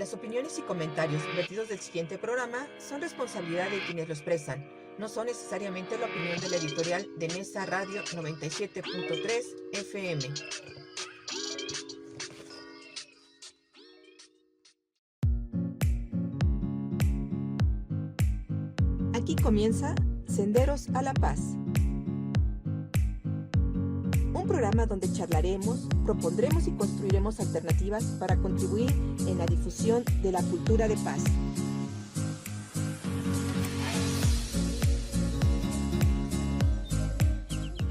Las opiniones y comentarios vertidos del siguiente programa son responsabilidad de quienes lo expresan. No son necesariamente la opinión de la editorial de Nesa Radio 97.3 FM. Aquí comienza Senderos a la Paz. Un programa donde charlaremos, propondremos y construiremos alternativas para contribuir en la difusión de la cultura de paz.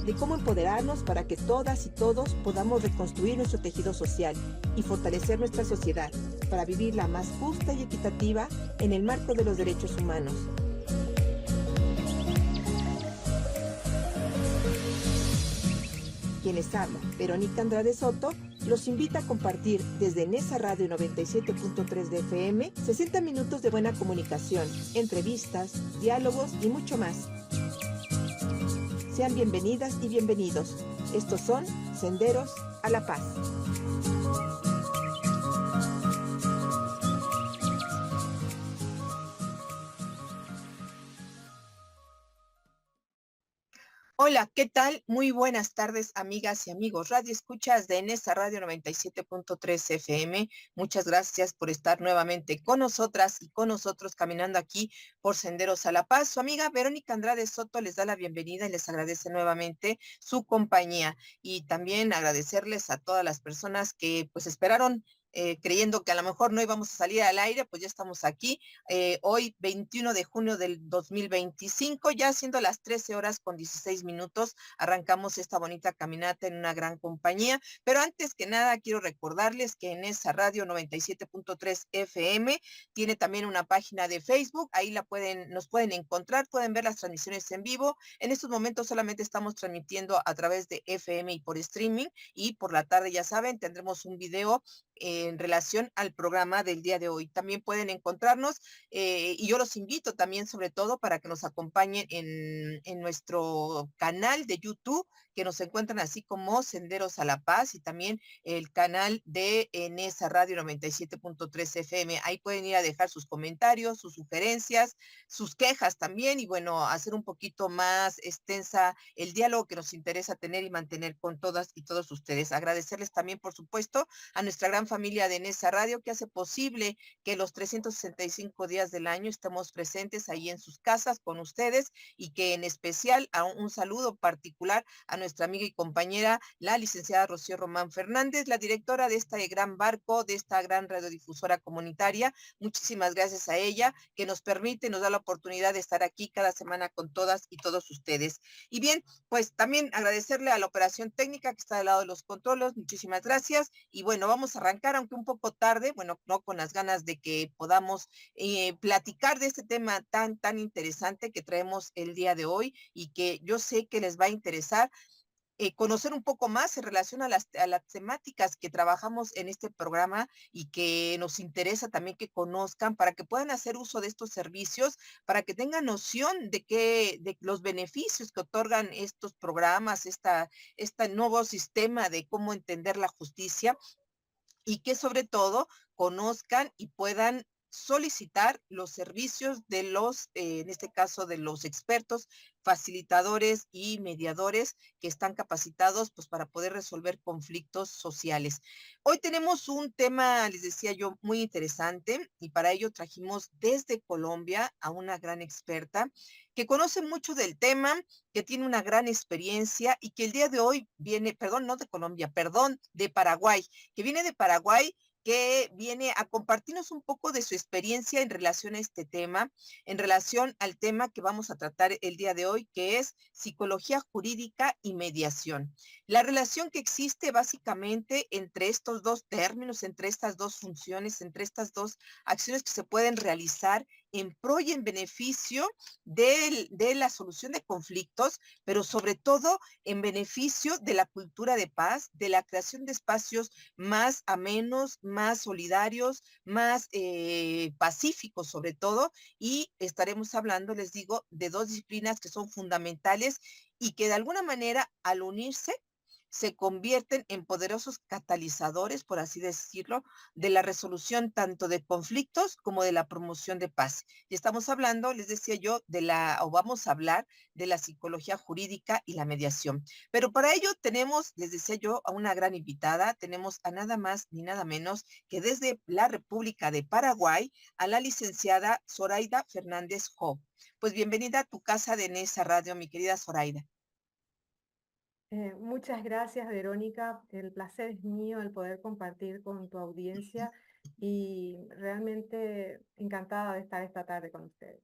De cómo empoderarnos para que todas y todos podamos reconstruir nuestro tejido social y fortalecer nuestra sociedad para vivirla más justa y equitativa en el marco de los derechos humanos. Quien les habla, Verónica Andrade Soto, los invita a compartir desde Nesa Radio 97.3 de FM 60 minutos de buena comunicación, entrevistas, diálogos y mucho más. Sean bienvenidas y bienvenidos. Estos son Senderos a la Paz. Hola, ¿qué tal? Muy buenas tardes, amigas y amigos. Radio Escuchas de Nesa Radio 97.3 FM. Muchas gracias por estar nuevamente con nosotras y con nosotros caminando aquí por Senderos a la Paz. Su amiga Verónica Andrade Soto les da la bienvenida y les agradece nuevamente su compañía. Y también agradecerles a todas las personas que pues esperaron creyendo que a lo mejor no íbamos a salir al aire, pues ya estamos aquí. Hoy 21 de junio del 2025, ya siendo las 13 horas con 16 minutos, arrancamos esta bonita caminata en una gran compañía, pero antes que nada quiero recordarles que en esa radio 97.3 FM tiene también una página de Facebook, ahí nos pueden encontrar, pueden ver las transmisiones en vivo. En estos momentos solamente estamos transmitiendo a través de FM y por streaming, y por la tarde, ya saben, tendremos un video en relación al programa del día de hoy. También pueden encontrarnos y yo los invito también sobre todo para que nos acompañen en nuestro canal de YouTube, que nos encuentran así como Senderos a la Paz, y también el canal de Nesa Radio 97.3 FM. Ahí pueden ir a dejar sus comentarios, sus sugerencias, sus quejas también, y bueno, hacer un poquito más extensa el diálogo que nos interesa tener y mantener con todas y todos ustedes. Agradecerles también, por supuesto, a nuestra gran familia de Nesa Radio, que hace posible que los 365 días del año estemos presentes ahí en sus casas con ustedes, y que en especial a un saludo particular a nuestra amiga y compañera, la licenciada Rocío Román Fernández, la directora de este gran barco, de esta gran radiodifusora comunitaria. Muchísimas gracias a ella, que nos permite, nos da la oportunidad de estar aquí cada semana con todas y todos ustedes. Y bien, pues también agradecerle a la operación técnica que está del lado de los controles. Muchísimas gracias. Y bueno, vamos a arrancar, aunque un poco tarde, bueno, no con las ganas de que podamos platicar de este tema tan interesante que traemos el día de hoy, y que yo sé que les va a interesar conocer un poco más en relación a las temáticas que trabajamos en este programa, y que nos interesa también que conozcan para que puedan hacer uso de estos servicios, para que tengan noción de los beneficios que otorgan estos programas, este nuevo sistema de cómo entender la justicia, y que sobre todo conozcan y puedan solicitar los servicios de en este caso, de los expertos, facilitadores y mediadores que están capacitados pues para poder resolver conflictos sociales. Hoy tenemos un tema, les decía yo, muy interesante, y para ello trajimos desde Colombia a una gran experta que conoce mucho del tema, que tiene una gran experiencia, y que el día de hoy viene, perdón, no de Colombia, perdón, de Paraguay, que viene de Paraguay, que viene a compartirnos un poco de su experiencia en relación a este tema, en relación al tema que vamos a tratar el día de hoy, que es psicología jurídica y mediación. La relación que existe básicamente entre estos dos términos, entre estas dos funciones, entre estas dos acciones que se pueden realizar en pro y en beneficio de la solución de conflictos, pero sobre todo en beneficio de la cultura de paz, de la creación de espacios más amenos, más solidarios, más pacíficos sobre todo. Y estaremos hablando, les digo, de dos disciplinas que son fundamentales, y que de alguna manera, al unirse, se convierten en poderosos catalizadores, por así decirlo, de la resolución tanto de conflictos como de la promoción de paz. Y estamos hablando, les decía yo, o vamos a hablar de la psicología jurídica y la mediación. Pero para ello tenemos, les decía yo, a una gran invitada, tenemos a nada más ni nada menos que desde la República de Paraguay a la licenciada Zoraida Fernández Jo. Pues bienvenida a tu casa de Nesa Radio, mi querida Zoraida. Muchas gracias, Verónica. El placer es mío el poder compartir con tu audiencia y realmente encantada de estar esta tarde con ustedes.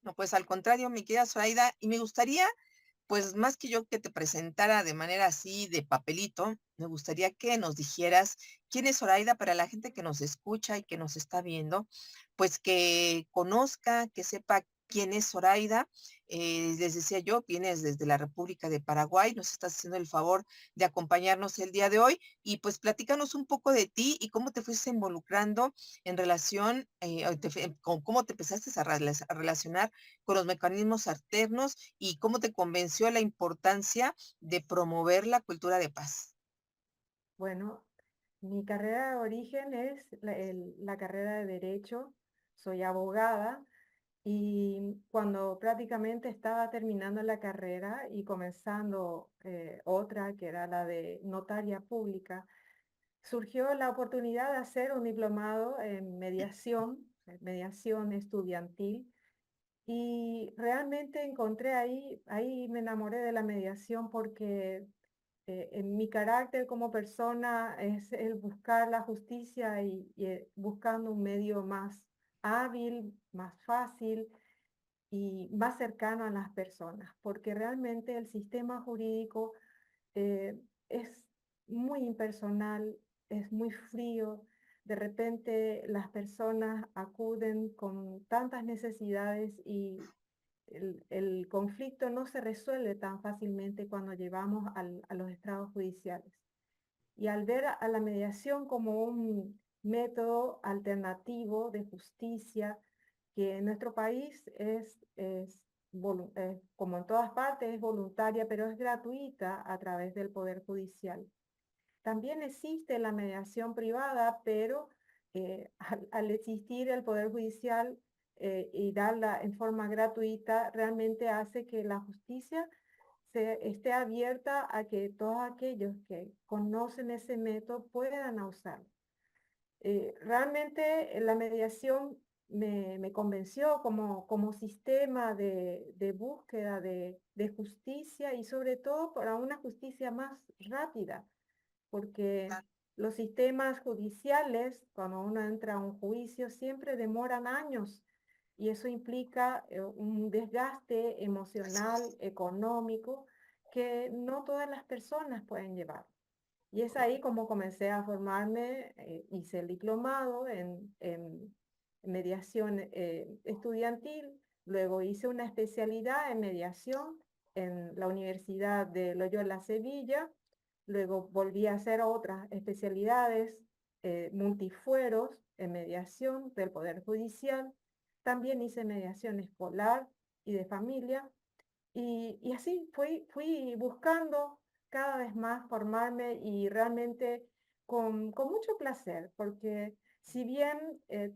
No, pues al contrario, mi querida Zoraida, y me gustaría, pues más que yo que te presentara de manera así de papelito, me gustaría que nos dijeras quién es Zoraida para la gente que nos escucha y que nos está viendo, pues que conozca, que sepa quién es Zoraida. Les decía yo, vienes desde la República de Paraguay, nos estás haciendo el favor de acompañarnos el día de hoy y pues platícanos un poco de ti y cómo te fuiste involucrando en relación, con cómo te empezaste a relacionar con los mecanismos alternos y cómo te convenció la importancia de promover la cultura de paz. Bueno, mi carrera de origen es la carrera de Derecho. Soy abogada y cuando prácticamente estaba terminando la carrera y comenzando otra, que era la de notaria pública, surgió la oportunidad de hacer un diplomado en mediación estudiantil, y realmente encontré ahí me enamoré de la mediación porque en mi carácter como persona es el buscar la justicia y buscando un medio más hábil, más fácil y más cercano a las personas, porque realmente el sistema jurídico es muy impersonal, es muy frío. De repente las personas acuden con tantas necesidades y el conflicto no se resuelve tan fácilmente cuando llevamos a los estrados judiciales. Y al ver a la mediación como un método alternativo de justicia, que en nuestro país como en todas partes, es voluntaria, pero es gratuita a través del Poder Judicial. También existe la mediación privada, pero al existir el Poder Judicial y darla en forma gratuita, realmente hace que la justicia esté abierta a que todos aquellos que conocen ese método puedan usarlo. Realmente la mediación me convenció como sistema de búsqueda de justicia y sobre todo para una justicia más rápida, porque los sistemas judiciales, cuando uno entra a un juicio, siempre demoran años y eso implica un desgaste emocional, económico, que no todas las personas pueden llevar. Y es ahí como comencé a formarme, hice el diplomado en mediación estudiantil, luego hice una especialidad en mediación en la Universidad de Loyola Sevilla, luego volví a hacer otras especialidades, multifueros en mediación del Poder Judicial, también hice mediación escolar y de familia, y así fui buscando cada vez más formarme y realmente con mucho placer, porque si bien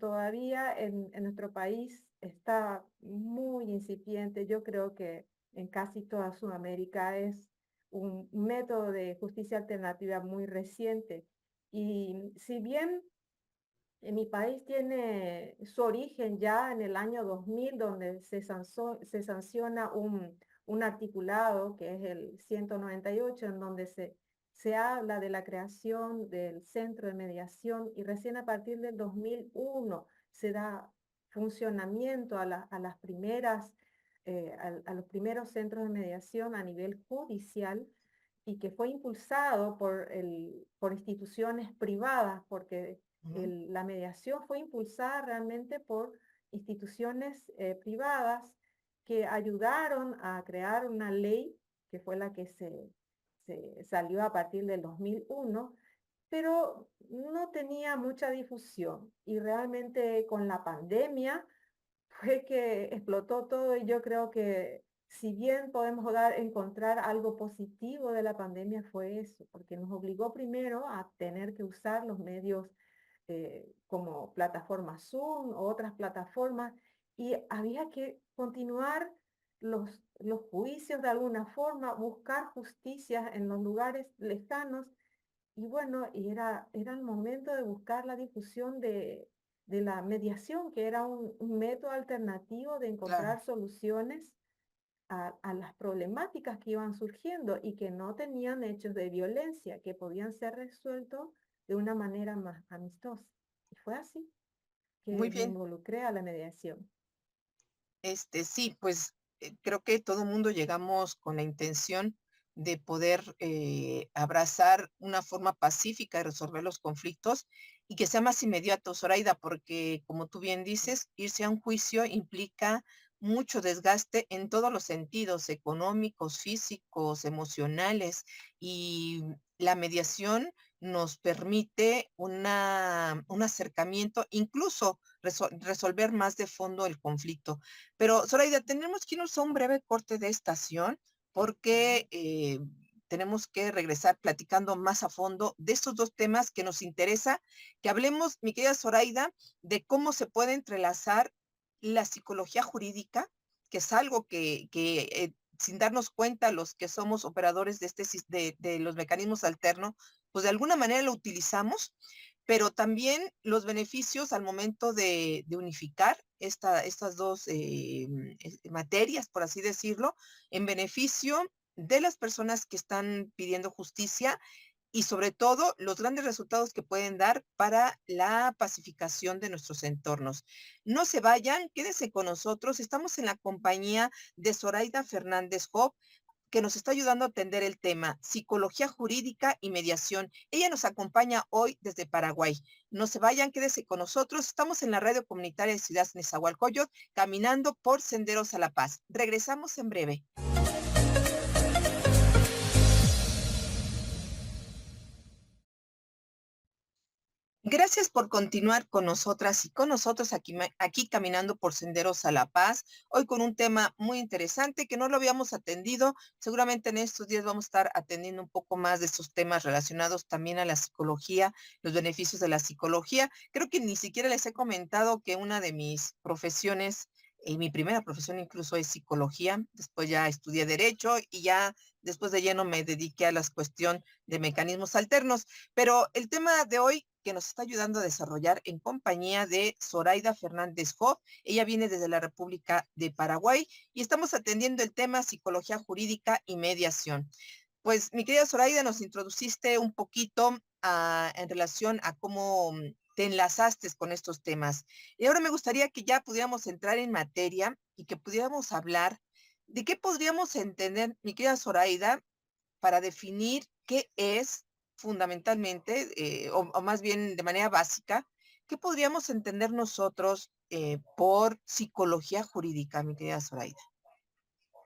todavía en nuestro país está muy incipiente, yo creo que en casi toda Sudamérica es un método de justicia alternativa muy reciente. Y si bien en mi país tiene su origen ya en el año 2000, donde se sanciona un articulado, que es el 198, en donde se habla de la creación del centro de mediación, y recién a partir del 2001 se da funcionamiento a las primeras, a los primeros centros de mediación a nivel judicial, y que fue impulsado por instituciones privadas, porque Ujú. la mediación fue impulsada realmente por instituciones privadas que ayudaron a crear una ley que fue la que se salió a partir del 2001, pero no tenía mucha difusión. Y realmente con la pandemia fue que explotó todo, y yo creo que si bien podemos encontrar algo positivo de la pandemia fue eso, porque nos obligó primero a tener que usar los medios como plataforma Zoom o otras plataformas y había que continuar los juicios de alguna forma, buscar justicia en los lugares lejanos y bueno, era el momento de buscar la difusión de la mediación, que era un método alternativo de Claro. encontrar soluciones a las problemáticas que iban surgiendo y que no tenían hechos de violencia, que podían ser resueltos de una manera más amistosa. Y fue así Muy que me bien. involucré a la mediación. Sí, pues creo que todo mundo llegamos con la intención de poder abrazar una forma pacífica de resolver los conflictos y que sea más inmediato, Zoraida, porque como tú bien dices, irse a un juicio implica mucho desgaste en todos los sentidos, económicos, físicos, emocionales, y la mediación nos permite un acercamiento, incluso resolver más de fondo el conflicto. Pero, Zoraida, tenemos que irnos a un breve corte de estación porque tenemos que regresar platicando más a fondo de estos dos temas que nos interesa, que hablemos, mi querida Zoraida, de cómo se puede entrelazar la psicología jurídica, que es algo que sin darnos cuenta, los que somos operadores de, de los mecanismos alternos, pues de alguna manera lo utilizamos, pero también los beneficios al momento de unificar estas dos materias, por así decirlo, en beneficio de las personas que están pidiendo justicia y sobre todo los grandes resultados que pueden dar para la pacificación de nuestros entornos. No se vayan, quédense con nosotros. Estamos en la compañía de Zoraida Fernández Job, que nos está ayudando a atender el tema psicología jurídica y mediación. Ella nos acompaña hoy desde Paraguay. No se vayan, quédese con nosotros. Estamos en la radio comunitaria de Ciudad Nezahualcóyotl, caminando por Senderos a la Paz. Regresamos en breve. Gracias por continuar con nosotras y con nosotros aquí caminando por Senderos a la Paz, hoy con un tema muy interesante que no lo habíamos atendido. Seguramente en estos días vamos a estar atendiendo un poco más de estos temas relacionados también a la psicología, los beneficios de la psicología. Creo que ni siquiera les he comentado que una de mis profesiones, y mi primera profesión incluso es psicología, después ya estudié derecho y ya después de lleno me dediqué a la cuestión de mecanismos alternos. Pero el tema de hoy que nos está ayudando a desarrollar en compañía de Zoraida Fernández Job. Ella viene desde la República de Paraguay y estamos atendiendo el tema psicología jurídica y mediación. Pues mi querida Zoraida, nos introduciste un poquito en relación a cómo te enlazaste con estos temas. Y ahora me gustaría que ya pudiéramos entrar en materia y que pudiéramos hablar de qué podríamos entender, mi querida Zoraida, para definir qué es fundamentalmente, o más bien de manera básica, qué podríamos entender nosotros por psicología jurídica, mi querida Zoraida.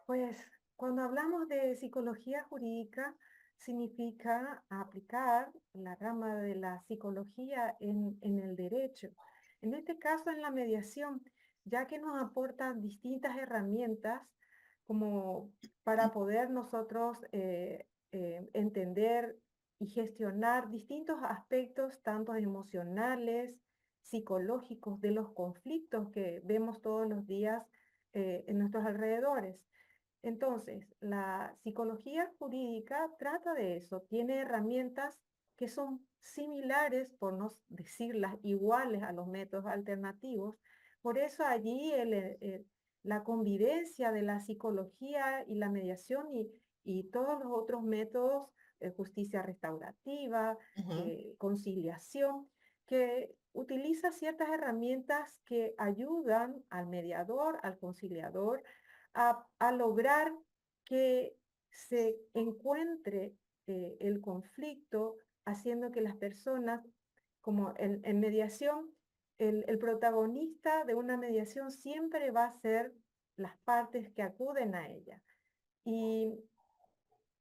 Pues cuando hablamos de psicología jurídica, significa aplicar la rama de la psicología en el derecho. En este caso, en la mediación, ya que nos aportan distintas herramientas como para poder nosotros entender y gestionar distintos aspectos, tanto emocionales, psicológicos, de los conflictos que vemos todos los días en nuestros alrededores. Entonces, la psicología jurídica trata de eso, tiene herramientas que son similares, por no decirlas iguales a los métodos alternativos. Por eso allí la convivencia de la psicología y la mediación y todos los otros métodos, justicia restaurativa, Ujú. conciliación, que utiliza ciertas herramientas que ayudan al mediador, al conciliador, a lograr que se encuentre el conflicto, haciendo que las personas, como en mediación, el protagonista de una mediación siempre va a ser las partes que acuden a ella. Y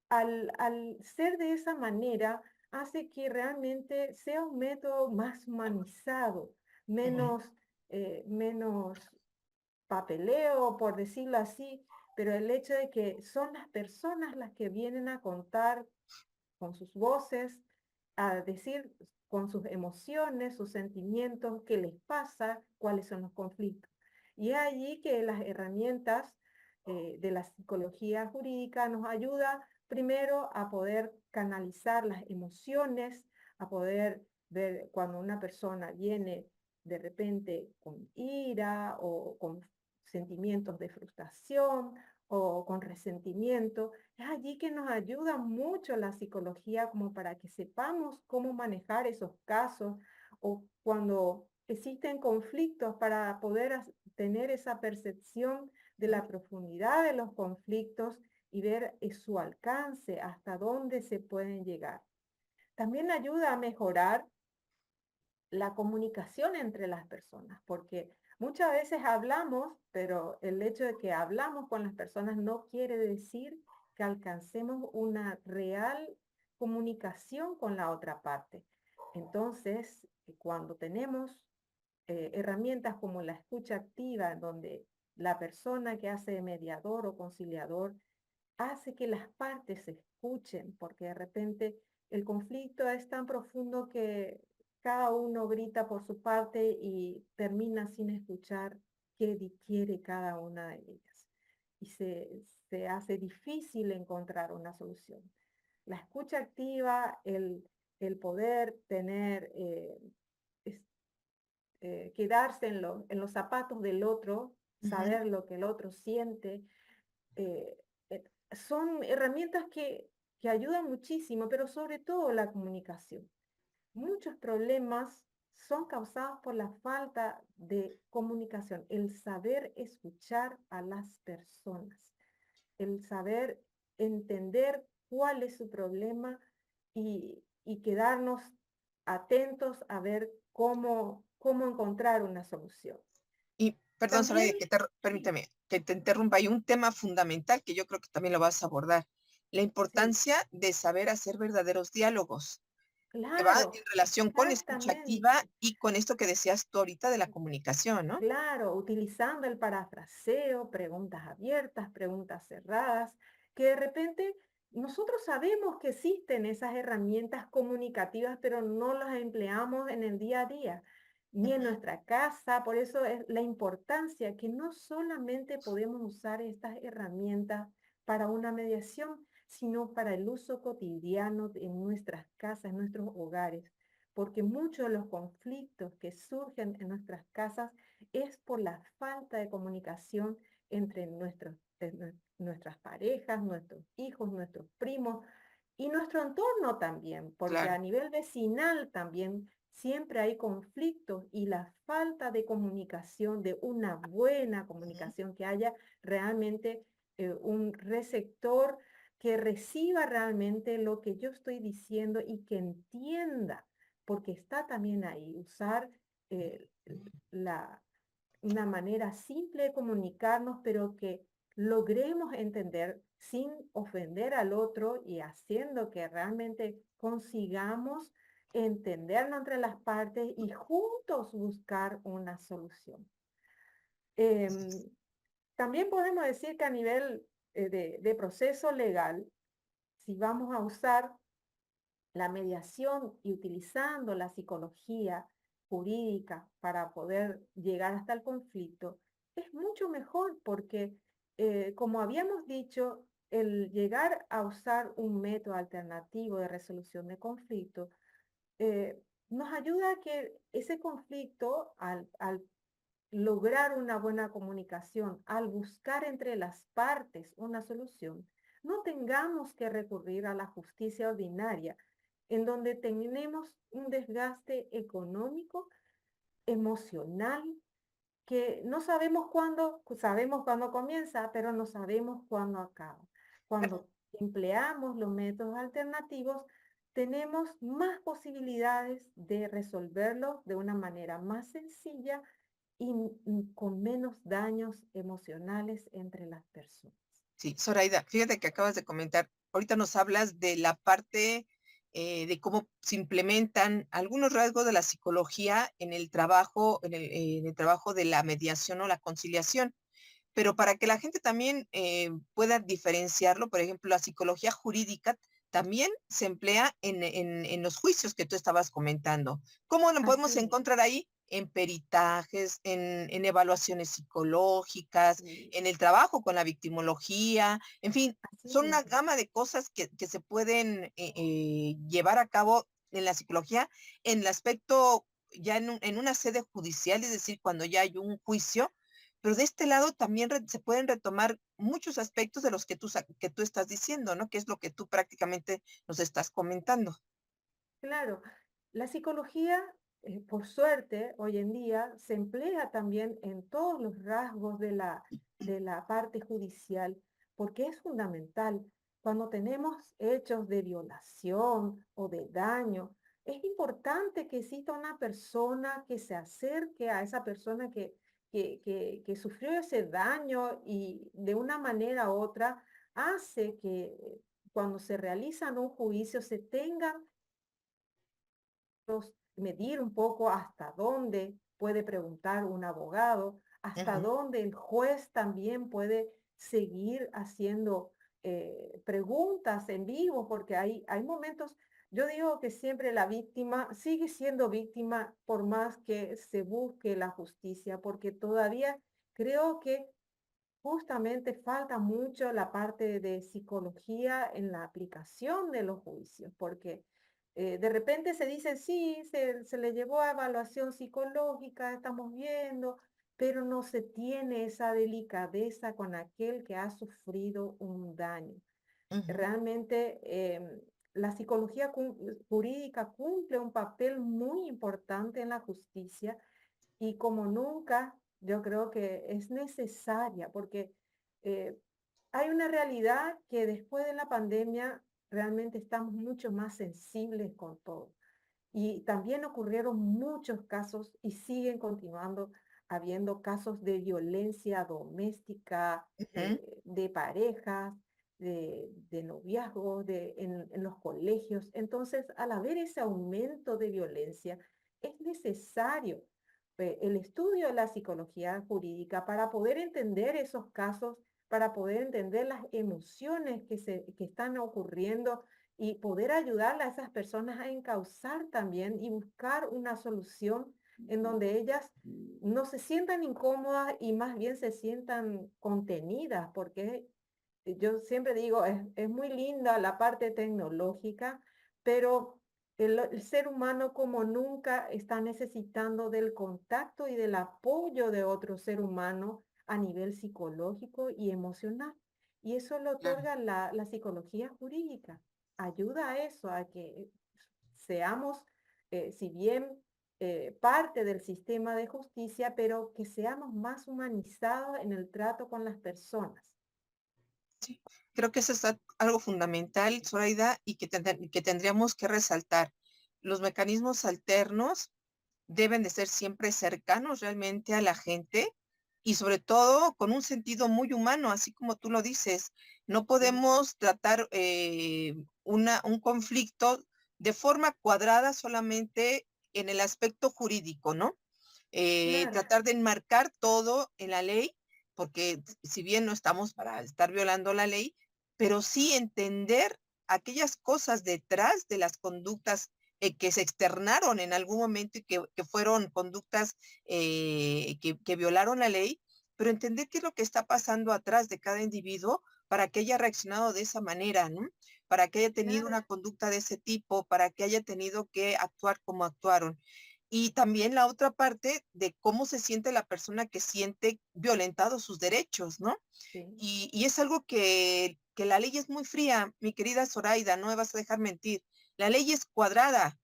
al ser de esa manera, hace que realmente sea un método más humanizado, Ujú. menos papeleo, por decirlo así, pero el hecho de que son las personas las que vienen a contar con sus voces, a decir con sus emociones, sus sentimientos, qué les pasa, cuáles son los conflictos. Y es allí que las herramientas de la psicología jurídica nos ayuda primero a poder canalizar las emociones, a poder ver cuando una persona viene de repente con ira o con sentimientos de frustración o con resentimiento. Es allí que nos ayuda mucho la psicología como para que sepamos cómo manejar esos casos o cuando existen conflictos para poder tener esa percepción de la profundidad de los conflictos y ver su alcance, hasta dónde se pueden llegar. También ayuda a mejorar la comunicación entre las personas, porque muchas veces hablamos, pero el hecho de que hablamos con las personas no quiere decir que alcancemos una real comunicación con la otra parte. Entonces, cuando tenemos herramientas como la escucha activa, donde la persona que hace de mediador o conciliador hace que las partes se escuchen, porque de repente el conflicto es tan profundo que cada uno grita por su parte y termina sin escuchar qué quiere cada una de ellas. Y se hace difícil encontrar una solución. La escucha activa, el poder tener, quedarse en los zapatos del otro, Ujú. saber lo que el otro siente, eh, eh, son herramientas que ayudan muchísimo, pero sobre todo la comunicación. Muchos problemas son causados por la falta de comunicación, el saber escuchar a las personas, el saber entender cuál es su problema y quedarnos atentos a ver cómo encontrar una solución. Y perdón, También, Soraya, sí, permíteme que te interrumpa. Hay un tema fundamental que yo creo que también lo vas a abordar. La sí, importancia de saber hacer verdaderos diálogos, que va en claro, relación con la escucha activa exactamente. y con esto que decías tú ahorita de la comunicación, ¿no? Claro, utilizando el parafraseo, preguntas abiertas, preguntas cerradas, que de repente nosotros sabemos que existen esas herramientas comunicativas, pero no las empleamos en el día a día, ni en Ujú. nuestra casa. Por eso es la importancia que no solamente podemos usar estas herramientas para una mediación, sino para el uso cotidiano en nuestras casas, en nuestros hogares, porque muchos de los conflictos que surgen en nuestras casas es por la falta de comunicación entre nuestras parejas, nuestros hijos, nuestros primos y nuestro entorno también, porque Claro. a nivel vecinal también siempre hay conflictos y la falta de comunicación, de una buena Ujú. comunicación, que haya realmente un receptor que reciba realmente lo que yo estoy diciendo y que entienda, porque está también ahí, usar eh, la, una manera simple de comunicarnos, pero que logremos entender sin ofender al otro y haciendo que realmente consigamos entendernos entre las partes y juntos buscar una solución. Em, También podemos decir que a nivel de proceso legal, si vamos a usar la mediación y utilizando la psicología jurídica para poder llegar hasta el conflicto, es mucho mejor porque, como habíamos dicho, el llegar a usar un método alternativo de resolución de conflicto nos ayuda a que ese conflicto, al lograr una buena comunicación, al buscar entre las partes una solución, no tengamos que recurrir a la justicia ordinaria, en donde tenemos un desgaste económico, emocional, que no sabemos cuándo comienza, pero no sabemos cuándo acaba. Cuando empleamos los métodos alternativos, tenemos más posibilidades de resolverlo de una manera más sencilla y con menos daños emocionales entre las personas. Sí, Zoraida, fíjate que acabas de comentar, ahorita nos hablas de la parte de cómo se implementan algunos rasgos de la psicología en el trabajo, en el trabajo de la mediación o la conciliación. pero para que la gente también pueda diferenciarlo, por ejemplo, la psicología jurídica también se emplea en los juicios que tú estabas comentando. ¿Cómo lo podemos Así encontrar ahí? En peritajes, en evaluaciones psicológicas, es, en el trabajo con la victimología, en fin, así son una mismo. gama de cosas que se pueden llevar a cabo en la psicología en el aspecto ya en una sede judicial, es decir, cuando ya hay un juicio, pero de este lado también se pueden retomar muchos aspectos de los que tú estás diciendo, ¿no? Que es lo que tú prácticamente nos estás comentando. Claro, la psicología, por suerte, hoy en día se emplea también en todos los rasgos de la parte judicial, porque es fundamental. Cuando tenemos hechos de violación o de daño, es importante que exista una persona que se acerque a esa persona que sufrió ese daño y de una manera u otra hace que cuando se realizan un juicio se tengan medir un poco hasta dónde puede preguntar un abogado, hasta Ujú, dónde el juez también puede seguir haciendo preguntas en vivo, porque hay momentos, yo digo que siempre la víctima sigue siendo víctima por más que se busque la justicia, porque todavía creo que justamente falta mucho la parte de psicología en la aplicación de los juicios, porque de repente se dice, sí, se le llevó a evaluación psicológica, estamos viendo, pero no se tiene esa delicadeza con aquel que ha sufrido un daño. ujú, Realmente la psicología jurídica cumple un papel muy importante en la justicia y como nunca, yo creo que es necesaria porque eh, hay una realidad que después de la pandemia realmente estamos mucho más sensibles con todo. Y también ocurrieron muchos casos y siguen continuando habiendo casos de violencia doméstica, ujú, de parejas, de noviazgos, en los colegios. Entonces, al haber ese aumento de violencia, es necesario el estudio de la psicología jurídica para poder entender esos casos, para poder entender las emociones que están ocurriendo y poder ayudarle a esas personas a encauzar también y buscar una solución en donde ellas no se sientan incómodas y más bien se sientan contenidas, porque yo siempre digo, es muy linda la parte tecnológica, pero el ser humano como nunca está necesitando del contacto y del apoyo de otro ser humano a nivel psicológico y emocional. Y eso lo claro. otorga la psicología jurídica. Ayuda a eso, a que seamos, si bien parte del sistema de justicia, pero que seamos más humanizados en el trato con las personas. Sí, creo que eso es algo fundamental, Zoraida, y que tendríamos que resaltar. Los mecanismos alternos deben de ser siempre cercanos realmente a la gente y sobre todo con un sentido muy humano, así como tú lo dices. No Sí, podemos tratar un conflicto de forma cuadrada solamente en el aspecto jurídico, ¿no? claro, Tratar de enmarcar todo en la ley, porque si bien no estamos para estar violando la ley, pero sí entender aquellas cosas detrás de las conductas que se externaron en algún momento y que fueron conductas que violaron la ley, pero entender qué es lo que está pasando atrás de cada individuo para que haya reaccionado de esa manera, ¿no? Para que haya tenido claro, una conducta de ese tipo, para que haya tenido que actuar como actuaron. Y también la otra parte de cómo se siente la persona que siente violentados sus derechos, ¿no? sí. Y es algo que la ley es muy fría, mi querida Zoraida, no me vas a dejar mentir. La ley es cuadrada,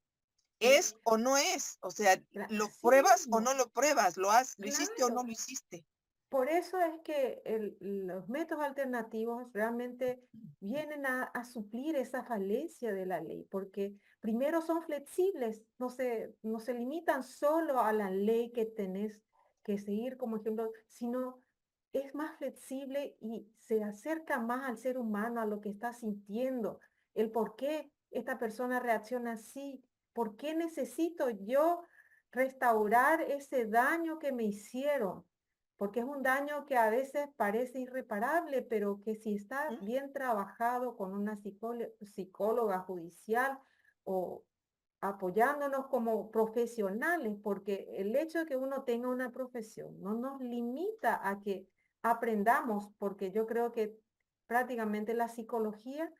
Sí, es o no es, o sea, lo así pruebas o no mismo, lo pruebas, lo hiciste o no claro. lo hiciste. Por eso es que los métodos alternativos realmente vienen a suplir esa falencia de la ley, porque primero son flexibles, no se limitan solo a la ley que tenés que seguir como ejemplo, sino es más flexible y se acerca más al ser humano, a lo que está sintiendo, el por qué esta persona reacciona así, por qué necesito yo restaurar ese daño que me hicieron. porque es un daño que a veces parece irreparable, pero que si está ¿Mm? bien trabajado con una psicóloga judicial o apoyándonos como profesionales, porque el hecho de que uno tenga una profesión no nos limita a que aprendamos, porque yo creo que prácticamente la psicología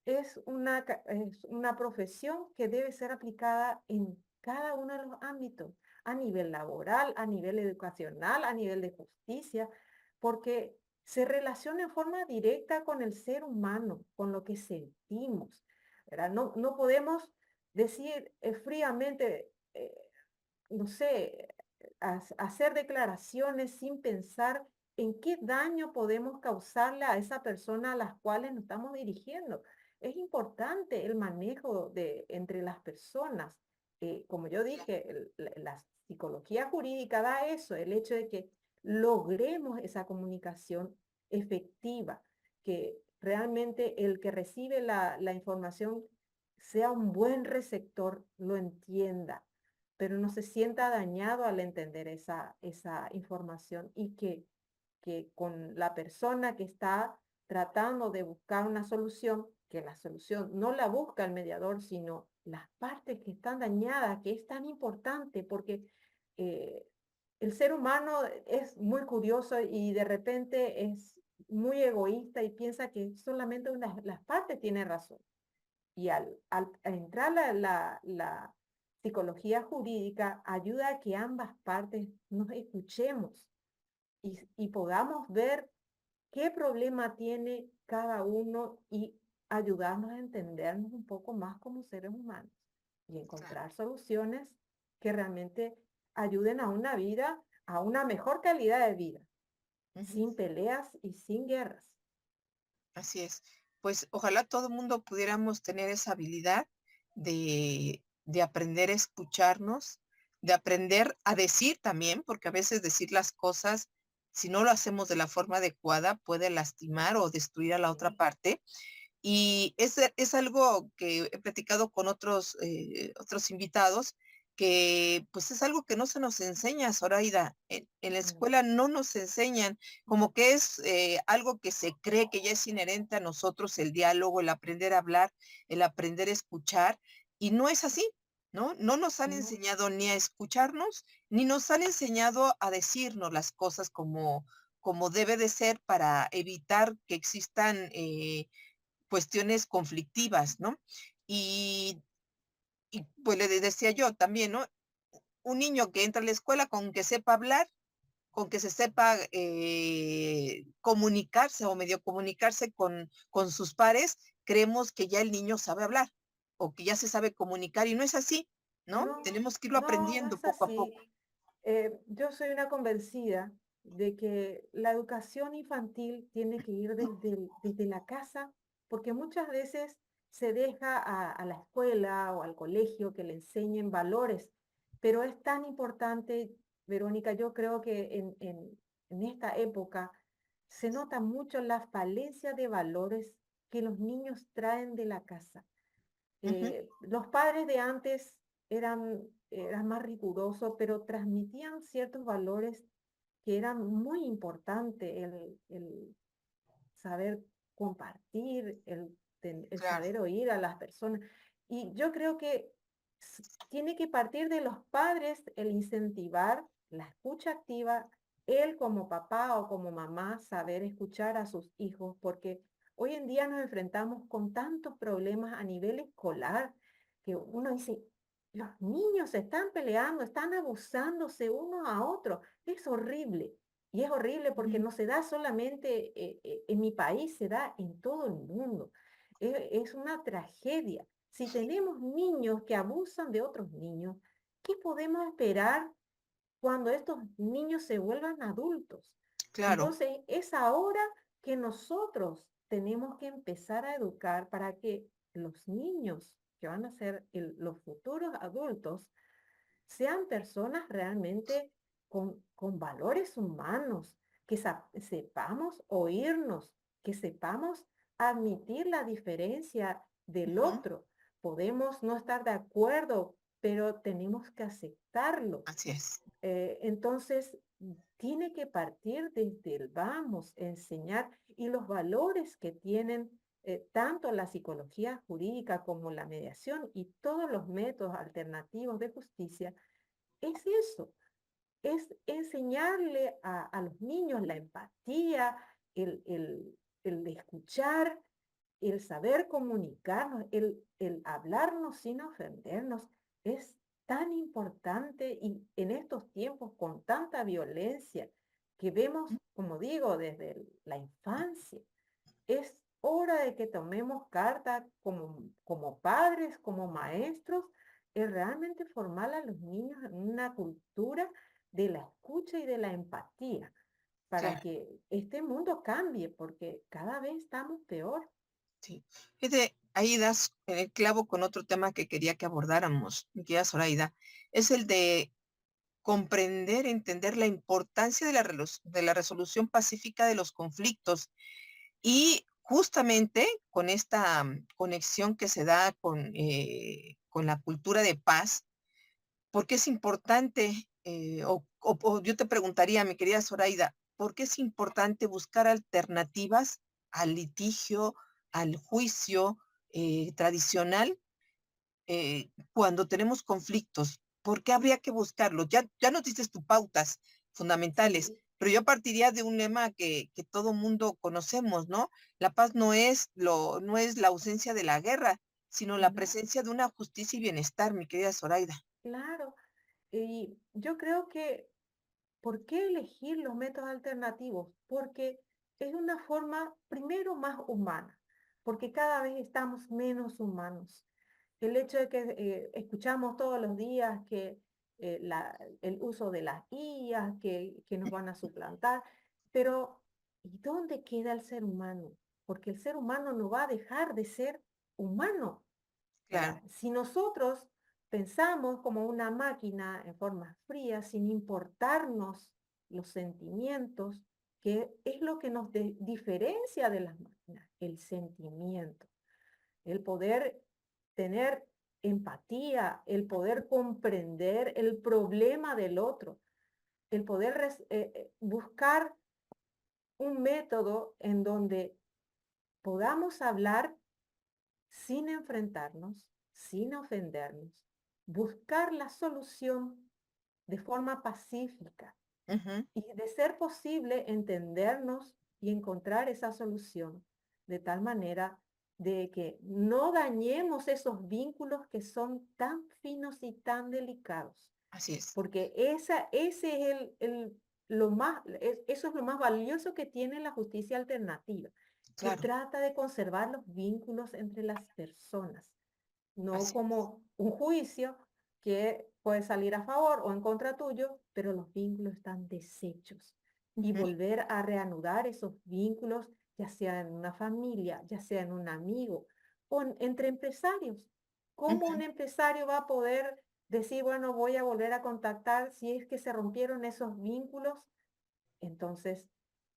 es una profesión que debe ser aplicada en cada uno de los ámbitos, a nivel laboral, a nivel educacional, a nivel de justicia, porque se relaciona en forma directa con el ser humano, con lo que sentimos, ¿verdad? No podemos decir fríamente, no sé, hacer declaraciones sin pensar en qué daño podemos causarle a esa persona a las cuales nos estamos dirigiendo. Es importante el manejo entre las personas. Como yo dije, la psicología jurídica da eso, el hecho de que logremos esa comunicación efectiva, que realmente el que recibe la información sea un buen receptor, lo entienda, pero no se sienta dañado al entender esa información y que con la persona que está tratando de buscar una solución, que la solución no la busca el mediador, sino las partes que están dañadas, que es tan importante porque eh, el ser humano es muy curioso y de repente es muy egoísta y piensa que solamente las partes tienen razón. Y al entrar la psicología jurídica, ayuda a que ambas partes nos escuchemos y podamos ver qué problema tiene cada uno y ayudarnos a entendernos un poco más como seres humanos y Claro. encontrar soluciones que realmente ayuden a una vida, a una mejor calidad de vida, Ujú. sin peleas y sin guerras. Así es. Pues ojalá todo el mundo pudiéramos tener esa habilidad de aprender a escucharnos, de aprender a decir también, porque a veces decir las cosas, si no lo hacemos de la forma adecuada, puede lastimar o destruir a la otra Sí. parte. Y es algo que he platicado con otros invitados, que pues es algo que no se nos enseña, Zoraida. En la No, escuela no nos enseñan, como que es algo que se cree que ya es inherente a nosotros, el diálogo, el aprender a hablar, el aprender a escuchar, y no es así, ¿no? No nos han no, enseñado ni a escucharnos, ni nos han enseñado a decirnos las cosas como debe de ser para evitar que existan cuestiones conflictivas, ¿no? Y, y pues le decía yo también, ¿no? Un niño que entra a la escuela con que sepa hablar, con que se sepa comunicarse o medio comunicarse con sus pares, creemos que ya el niño sabe hablar o que ya se sabe comunicar y no es así, ¿no? no, Tenemos que irlo no aprendiendo es poco a poco. así. Yo soy una convencida de que la educación infantil tiene que ir desde la casa, porque muchas veces se deja a la escuela o al colegio que le enseñen valores, pero es tan importante, Verónica, yo creo que en esta época se nota mucho la falencia de valores que los niños traen de la casa. Ujú, Los padres de antes eran más rigurosos, pero transmitían ciertos valores que eran muy importantes, el saber compartir, el claro, saber oír a las personas. Y yo creo que tiene que partir de los padres el incentivar la escucha activa, él como papá o como mamá, saber escuchar a sus hijos, porque hoy en día nos enfrentamos con tantos problemas a nivel escolar que uno dice, los niños se están peleando, están abusándose unos a otros. Es horrible. Y es horrible porque ujú, no se da solamente en mi país, se da en todo el mundo. Es una tragedia. Si tenemos niños que abusan de otros niños, ¿qué podemos esperar cuando estos niños se vuelvan adultos? claro. Entonces, es ahora que nosotros tenemos que empezar a educar para que los niños que van a ser los futuros adultos sean personas realmente con valores humanos, que sepamos oírnos, que sepamos admitir la diferencia del Ujú, otro. Podemos no estar de acuerdo, pero tenemos que aceptarlo. así es. Entonces, tiene que partir desde el vamos, enseñar y los valores que tienen tanto la psicología jurídica como la mediación y todos los métodos alternativos de justicia, es eso, es enseñarle a los niños la empatía, el de escuchar, el saber comunicarnos, el hablarnos sin ofendernos, es tan importante y en estos tiempos con tanta violencia que vemos, como digo, desde la infancia, es hora de que tomemos carta como padres, como maestros, en realmente formar a los niños en una cultura de la escucha y de la empatía, para Claro, que este mundo cambie, porque cada vez estamos peor. sí. Ahí das en el clavo con otro tema que quería que abordáramos, mi querida Zoraida, es el de comprender, entender la importancia de de la resolución pacífica de los conflictos. Y justamente con esta conexión que se da con la cultura de paz, ¿por qué es importante? O yo te preguntaría, mi querida Zoraida, ¿por qué es importante buscar alternativas al litigio, al juicio tradicional cuando tenemos conflictos? ¿Por qué habría que buscarlo? Ya nos dices tus pautas fundamentales, Sí, pero yo partiría de un lema que todo mundo conocemos, ¿no? La paz no es la ausencia de la guerra, sino la no, presencia de una justicia y bienestar, mi querida Zoraida. claro. Y yo creo que, ¿por qué elegir los métodos alternativos? Porque es una forma, primero, más humana, porque cada vez estamos menos humanos. El hecho de que escuchamos todos los días que el uso de las IAs, que nos van a suplantar, pero ¿y dónde queda el ser humano? Porque el ser humano no va a dejar de ser humano. Claro, ¿Verdad? Si nosotros pensamos como una máquina en forma fría, sin importarnos los sentimientos, que es lo que nos diferencia de las máquinas, el sentimiento, el poder tener empatía, el poder comprender el problema del otro, el poder buscar un método en donde podamos hablar sin enfrentarnos, sin ofendernos, buscar la solución de forma pacífica ujú, y de ser posible entendernos y encontrar esa solución de tal manera de que no dañemos esos vínculos que son tan finos y tan delicados, así es, porque ese es lo más, eso es lo más valioso que tiene la justicia alternativa, que claro, trata de conservar los vínculos entre las personas, no así es. como un juicio que puede salir a favor o en contra tuyo, pero los vínculos están deshechos. Y Ujú, volver a reanudar esos vínculos, ya sea en una familia, ya sea en un amigo, o entre empresarios. ¿Cómo ujú, un empresario va a poder decir, bueno, voy a volver a contactar si es que se rompieron esos vínculos? Entonces,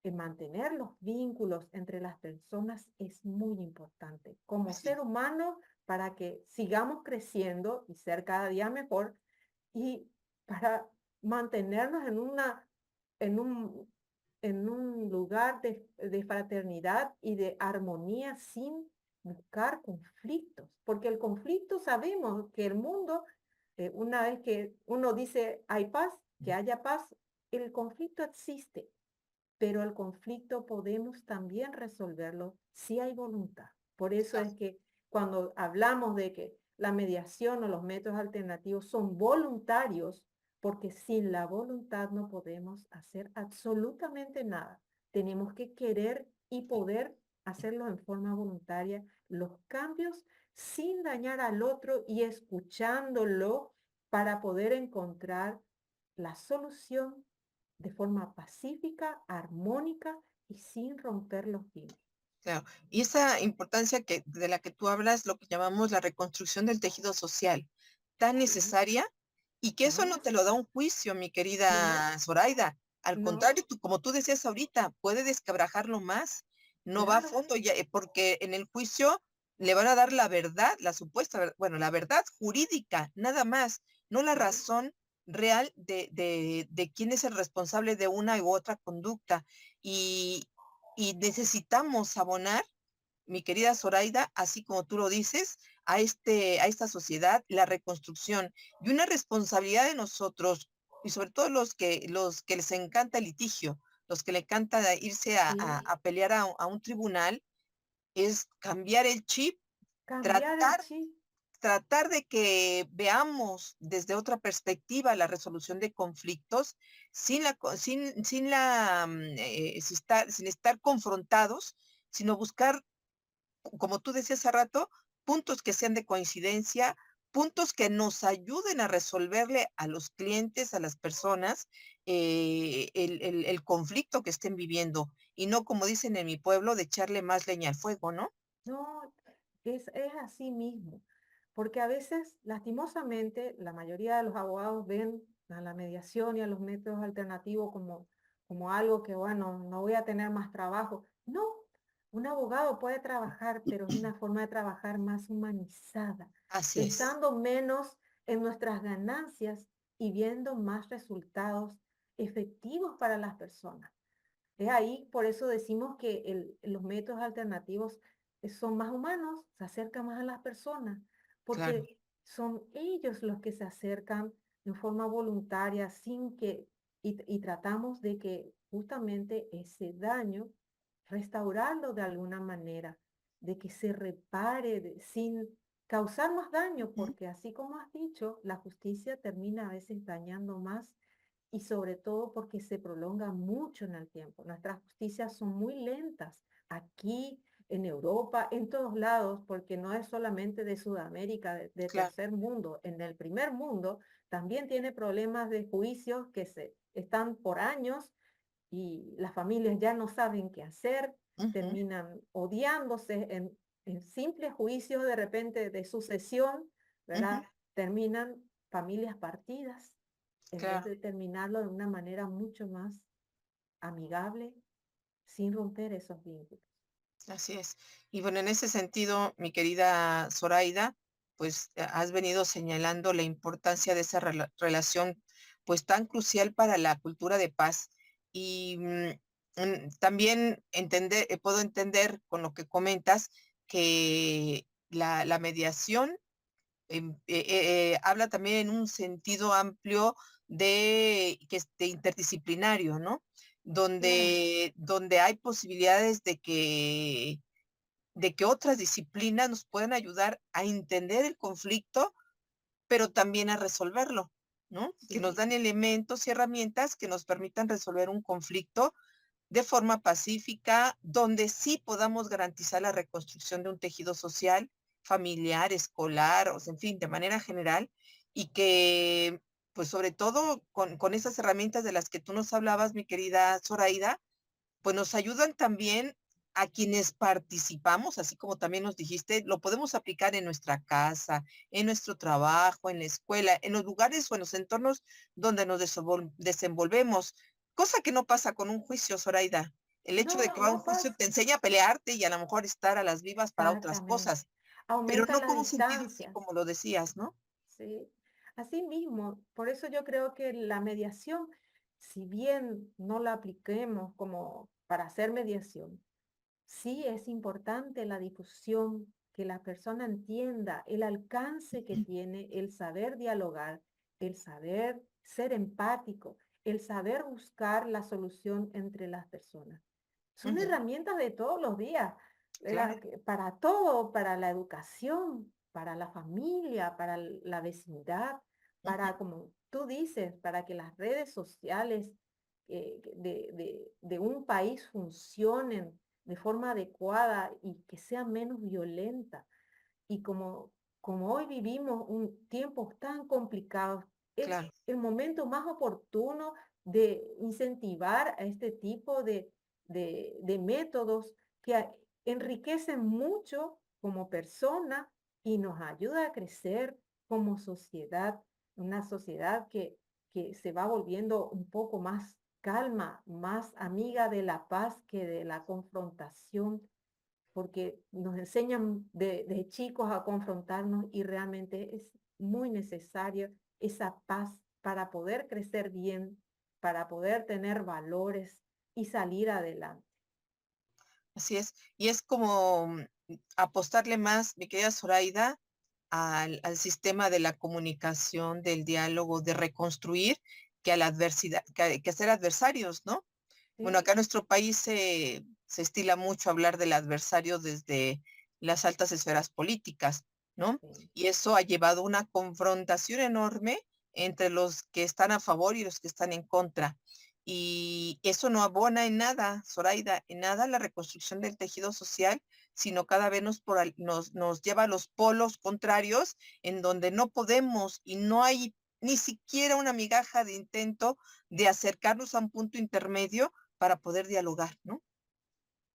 mantener los vínculos entre las personas es muy importante como así es. ser humano para que sigamos creciendo y ser cada día mejor y para mantenernos en un, en un lugar de fraternidad y de armonía sin buscar conflictos, porque el conflicto sabemos que el mundo, una vez que uno dice hay paz, que haya paz, el conflicto existe, pero el conflicto podemos también resolverlo si hay voluntad. Por eso es Exacto. que cuando hablamos de que la mediación o los métodos alternativos son voluntarios, porque sin la voluntad no podemos hacer absolutamente nada. Tenemos que querer y poder hacerlo en forma voluntaria, los cambios sin dañar al otro y escuchándolo para poder encontrar la solución de forma pacífica, armónica y sin romper los vínculos. Claro. Y esa importancia de la que tú hablas, lo que llamamos la reconstrucción del tejido social, tan Sí, necesaria, y que eso no claro, te lo da un juicio, mi no, querida Zoraida. Al no, contrario, como tú decías ahorita, puede desquebrajarlo más, no va a claro, fondo, porque en el juicio le van a dar la verdad, la supuesta, bueno, la verdad jurídica, nada más, no la sí, razón real de quién es el responsable de una u otra conducta. Y, y necesitamos abonar, mi querida Zoraida, así como tú lo dices, a esta sociedad, la reconstrucción y una responsabilidad de nosotros, y sobre todo los que les encanta el litigio, los que le encanta irse Sí, a pelear a un tribunal, es cambiar el chip, cambiar el tratar chip. tratar de que veamos desde otra perspectiva la resolución de conflictos sin sin estar confrontados, sino buscar, como tú decías hace rato, puntos que sean de coincidencia, puntos que nos ayuden a resolverle a los clientes, a las personas, el conflicto que estén viviendo, y no, como dicen en mi pueblo, de echarle más leña al fuego, ¿no? No, es así mismo, porque a veces, lastimosamente, la mayoría de los abogados ven a la mediación y a los métodos alternativos como algo que, bueno, no voy a tener más trabajo. No, un abogado puede trabajar, pero es una forma de trabajar más humanizada, Así es, pensando menos en nuestras ganancias y viendo más resultados efectivos para las personas. Es ahí, por eso decimos que los métodos alternativos son más humanos, se acercan más a las personas, claro. porque son ellos los que se acercan en forma voluntaria, y tratamos de que justamente ese daño, restaurarlo de alguna manera, de que se repare sin causar más daño, Ujú. porque así como has dicho, la justicia termina a veces dañando más y sobre todo porque se prolonga mucho en el tiempo. Nuestras justicias son muy lentas aquí, en Europa, en todos lados, porque no es solamente de Sudamérica, de Claro. tercer mundo. En el primer mundo también tiene problemas de juicios que se están por años y las familias ya no saben qué hacer, Ujú, terminan odiándose en simples juicios de repente de sucesión, ujú, ¿verdad? Terminan familias partidas en vez claro. de terminarlo de una manera mucho más amigable, sin romper esos vínculos. Así es. Y bueno, en ese sentido, mi querida Zoraida, pues has venido señalando la importancia de esa relación, pues tan crucial para la cultura de paz. Y también puedo entender con lo que comentas que la mediación habla también en un sentido amplio de interdisciplinario, ¿no? Claro, Donde hay posibilidades de que otras disciplinas nos puedan ayudar a entender el conflicto, pero también a resolverlo, ¿no? Que nos sí, dan elementos y herramientas que nos permitan resolver un conflicto de forma pacífica, donde sí podamos garantizar la reconstrucción de un tejido social, familiar, escolar, o sea, en fin, de manera general, y que, pues sobre todo con esas herramientas de las que tú nos hablabas, mi querida Zoraida, pues nos ayudan también a quienes participamos, así como también nos dijiste, lo podemos aplicar en nuestra casa, en nuestro trabajo, en la escuela, en los lugares o en los entornos donde nos desenvolvemos, cosa que no pasa con un juicio, Zoraida. El hecho de no, que va a un no juicio pasa. te enseña a pelearte y a lo mejor estar a las vivas para otras Exactamente. cosas, pero Aumenta no las con un sentido así distancias, como lo decías, ¿no? ¿sí? Así mismo, por eso yo creo que la mediación, si bien no la apliquemos como para hacer mediación, sí es importante la difusión, que la persona entienda el alcance que tiene el saber dialogar, el saber ser empático, el saber buscar la solución entre las personas. Son Ujú, herramientas de todos los días, claro. ¿verdad? Para todo, para la educación, para la familia, para la vecindad, Ujú, para, como tú dices, para que las redes sociales de un país funcionen de forma adecuada y que sea menos violenta. Y como hoy vivimos tiempos tan complicados, es claro. el momento más oportuno de incentivar a este tipo de métodos que enriquecen mucho como persona y nos ayuda a crecer como sociedad, una sociedad que se va volviendo un poco más calma, más amiga de la paz que de la confrontación, porque nos enseñan de chicos a confrontarnos y realmente es muy necesario esa paz para poder crecer bien, para poder tener valores y salir adelante. Así es. Y es como apostarle más, mi querida Zoraida, al sistema de la comunicación, del diálogo, de reconstruir, que a la adversidad, que a ser adversarios, ¿no? Bueno, ¿Sí? acá en nuestro país se estila mucho hablar del adversario desde las altas esferas políticas, ¿no? Sí. Y eso ha llevado una confrontación enorme entre los que están a favor y los que están en contra. Y eso no abona en nada, Zoraida, en nada la reconstrucción del tejido social, sino cada vez nos lleva a los polos contrarios en donde no podemos y no hay ni siquiera una migaja de intento de acercarnos a un punto intermedio para poder dialogar, ¿no?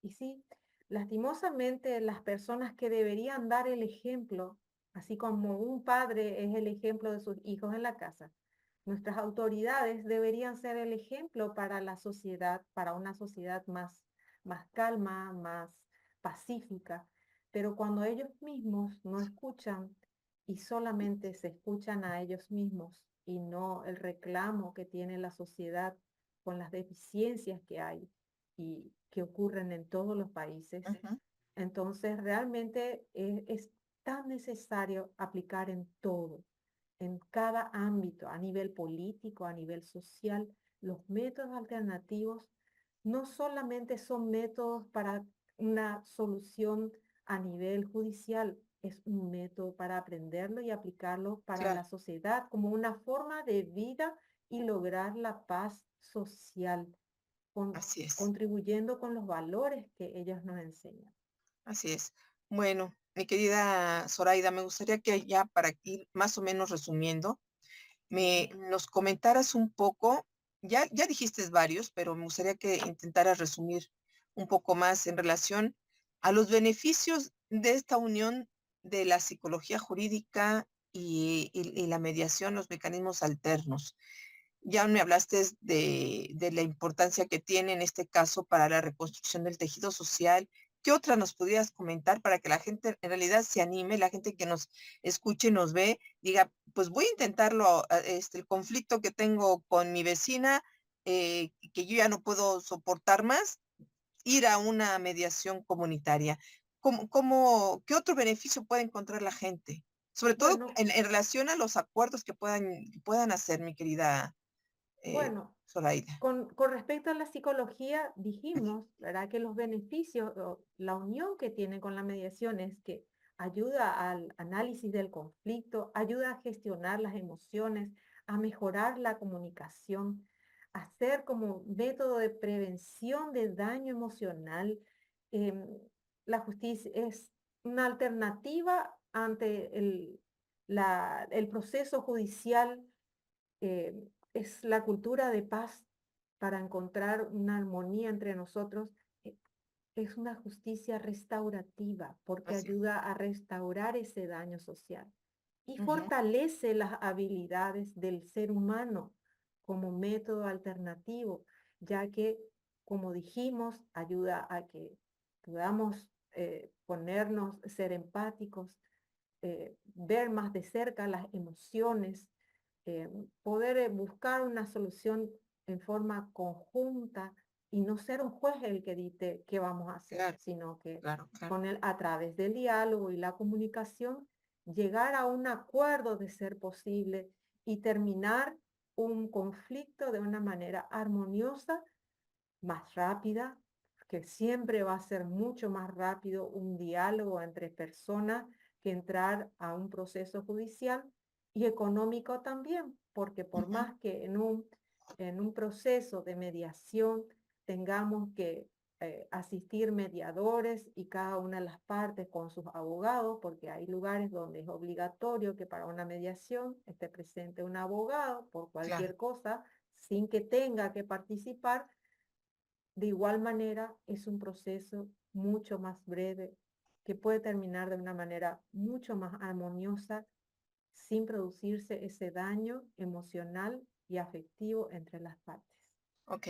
Y sí, lastimosamente las personas que deberían dar el ejemplo, así como un padre es el ejemplo de sus hijos en la casa, nuestras autoridades deberían ser el ejemplo para la sociedad, para una sociedad más calma, más pacífica. Pero cuando ellos mismos no escuchan y solamente se escuchan a ellos mismos y no el reclamo que tiene la sociedad con las deficiencias que hay, y que ocurren en todos los países. Ujú. Entonces, realmente es tan necesario aplicar en todo, en cada ámbito, a nivel político, a nivel social, los métodos alternativos no solamente son métodos para una solución a nivel judicial, es un método para aprenderlo y aplicarlo para Claro, la sociedad como una forma de vida y lograr la paz social así es, contribuyendo con los valores que ellos nos enseñan. así es. Bueno, mi querida Zoraida, me gustaría que ya para ir más o menos resumiendo, Sí. nos comentaras un poco, ya dijiste varios, pero me gustaría que intentaras resumir un poco más en relación a los beneficios de esta unión de la psicología jurídica y la mediación, los mecanismos alternos. Ya me hablaste de la importancia que tiene en este caso para la reconstrucción del tejido social. ¿Qué otra nos pudieras comentar para que la gente en realidad se anime, la gente que nos escuche, nos ve, diga, pues voy a intentarlo, el conflicto que tengo con mi vecina, que yo ya no puedo soportar más, ir a una mediación comunitaria? ¿Qué otro beneficio puede encontrar la gente? Sobre todo Bueno, en relación a los acuerdos que puedan hacer, mi querida bueno, Zoraida. con respecto a la psicología, dijimos, ¿verdad? Que los beneficios o la unión que tiene con la mediación es que ayuda al análisis del conflicto, ayuda a gestionar las emociones, a mejorar la comunicación, a ser como método de prevención de daño emocional. Em, la justicia es una alternativa ante el proceso judicial. Es la cultura de paz para encontrar una armonía entre nosotros. eh, Es una justicia restaurativa porque Así es. ayuda a restaurar ese daño social y Ujú. fortalece las habilidades del ser humano como método alternativo, ya que, como dijimos, ayuda a que podamos ponernos, ser empáticos, ver más de cerca las emociones, poder buscar una solución en forma conjunta y no ser un juez el que dicte qué vamos a hacer, Claro, sino que claro, claro. con a través del diálogo y la comunicación, llegar a un acuerdo de ser posible y terminar un conflicto de una manera armoniosa, más rápida, que siempre va a ser mucho más rápido un diálogo entre personas que entrar a un proceso judicial y económico también, porque por Ujú. más que en un proceso de mediación tengamos que asistir mediadores y cada una de las partes con sus abogados, porque hay lugares donde es obligatorio que para una mediación esté presente un abogado por Claro. cualquier cosa, sin que tenga que participar. De igual manera, es un proceso mucho más breve que puede terminar de una manera mucho más armoniosa sin producirse ese daño emocional y afectivo entre las partes. Ok,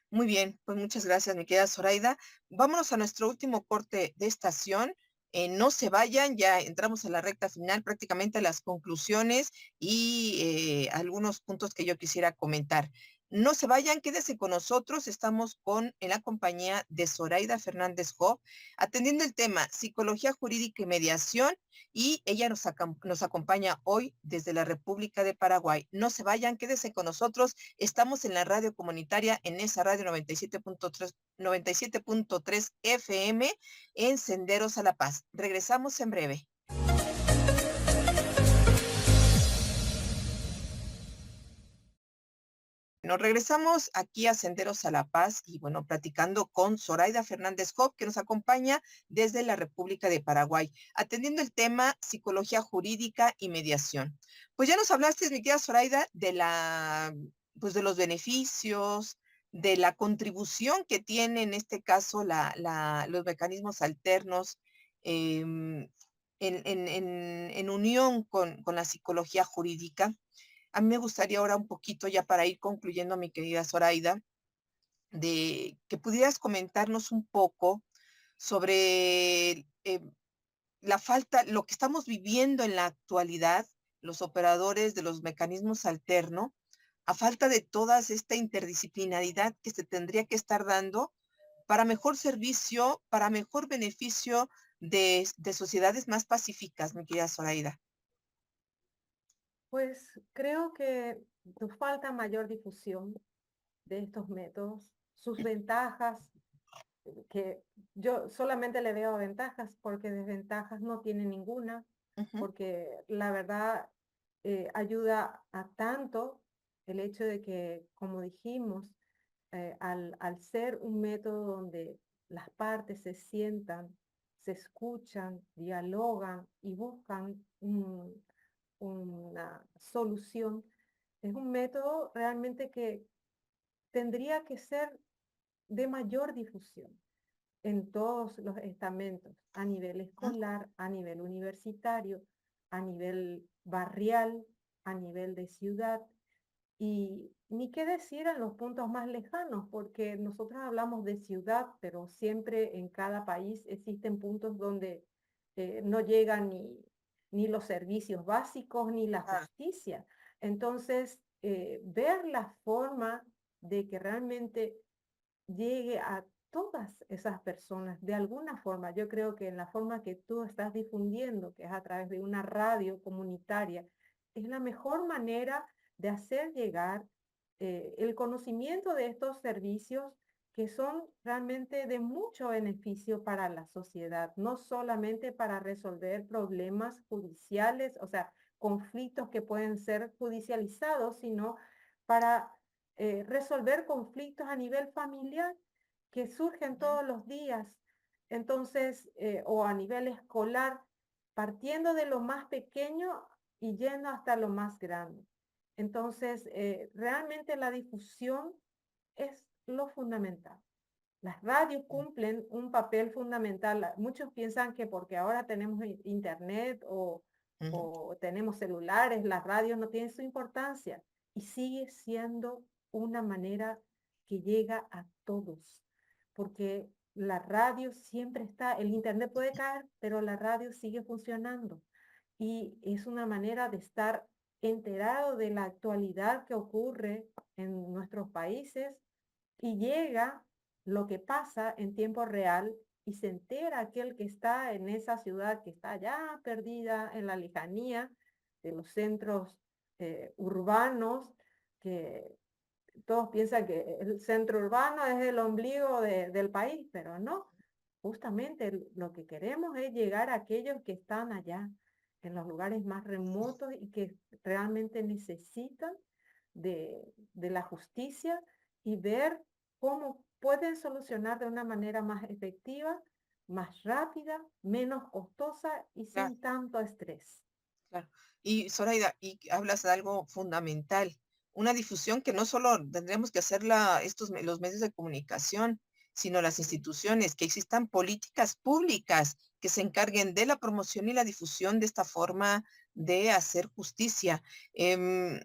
muy bien. Pues muchas gracias, mi querida Zoraida. Vámonos a nuestro último corte de estación No se vayan, ya entramos a la recta final, prácticamente a las conclusiones y algunos puntos que yo quisiera comentar. No se vayan, quédese con nosotros. Estamos en la compañía de Zoraida Fernández Hoff, atendiendo el tema psicología jurídica y mediación, y ella nos acompaña hoy desde la República de Paraguay. No se vayan, quédese con nosotros. Estamos en la radio comunitaria, en esa radio 97.3 FM, en Senderos a la Paz. Regresamos en breve. Nos regresamos aquí a Senderos a la Paz y bueno, platicando con Zoraida Fernández Hoff, que nos acompaña desde la República de Paraguay, atendiendo el tema psicología jurídica y mediación. Pues ya nos hablaste, mi querida Zoraida, pues de los beneficios, de la contribución que tiene en este caso los mecanismos alternos, en unión con la psicología jurídica. A mí me gustaría ahora un poquito, ya para ir concluyendo, mi querida Zoraida, de que pudieras comentarnos un poco sobre lo que estamos viviendo en la actualidad, los operadores de los mecanismos alternos, a falta de toda esta interdisciplinaridad que se tendría que estar dando para mejor servicio, para mejor beneficio de sociedades más pacíficas, mi querida Zoraida. Pues creo que nos falta mayor difusión de estos métodos, sus ventajas, que yo solamente le veo ventajas porque desventajas no tiene ninguna, Ujú, porque la verdad ayuda a tanto el hecho de que, como dijimos, al ser un método donde las partes se sientan, se escuchan, dialogan y buscan una solución, es un método realmente que tendría que ser de mayor difusión en todos los estamentos, a nivel ujú, escolar, a nivel universitario, a nivel barrial, a nivel de ciudad. Y ni qué decir en los puntos más lejanos, porque nosotros hablamos de ciudad, pero siempre en cada país existen puntos donde no llegan ni los servicios básicos ni la claro, justicia. Entonces, ver la forma de que realmente llegue a todas esas personas de alguna forma. Yo creo que en la forma que tú estás difundiendo, que es a través de una radio comunitaria, es la mejor manera de hacer llegar el conocimiento de estos servicios que son realmente de mucho beneficio para la sociedad, no solamente para resolver problemas judiciales, o sea, conflictos que pueden ser judicializados, sino para resolver conflictos a nivel familiar que surgen ujú, todos los días. Entonces, o a nivel escolar, partiendo de lo más pequeño y yendo hasta lo más grande. Entonces, realmente la difusión es lo fundamental. Las radios cumplen un papel fundamental. Muchos piensan que porque ahora tenemos internet ujú. o tenemos celulares, las radios no tienen su importancia y sigue siendo una manera que llega a todos, porque la radio siempre está, el internet puede caer, pero la radio sigue funcionando y es una manera de estar enterado de la actualidad que ocurre en nuestros países y llega lo que pasa en tiempo real y se entera aquel que está en esa ciudad que está ya perdida en la lejanía de los centros urbanos, que todos piensan que el centro urbano es el ombligo del país, pero no. Justamente lo que queremos es llegar a aquellos que están allá, en los lugares más remotos y que realmente necesitan de la justicia y ver cómo pueden solucionar de una manera más efectiva, más rápida, menos costosa y Claro, sin tanto estrés. claro. Y Zoraida, y hablas de algo fundamental, una difusión que no solo tendríamos que hacerla los medios de comunicación, sino las instituciones, que existan políticas públicas que se encarguen de la promoción y la difusión de esta forma de hacer justicia. Em,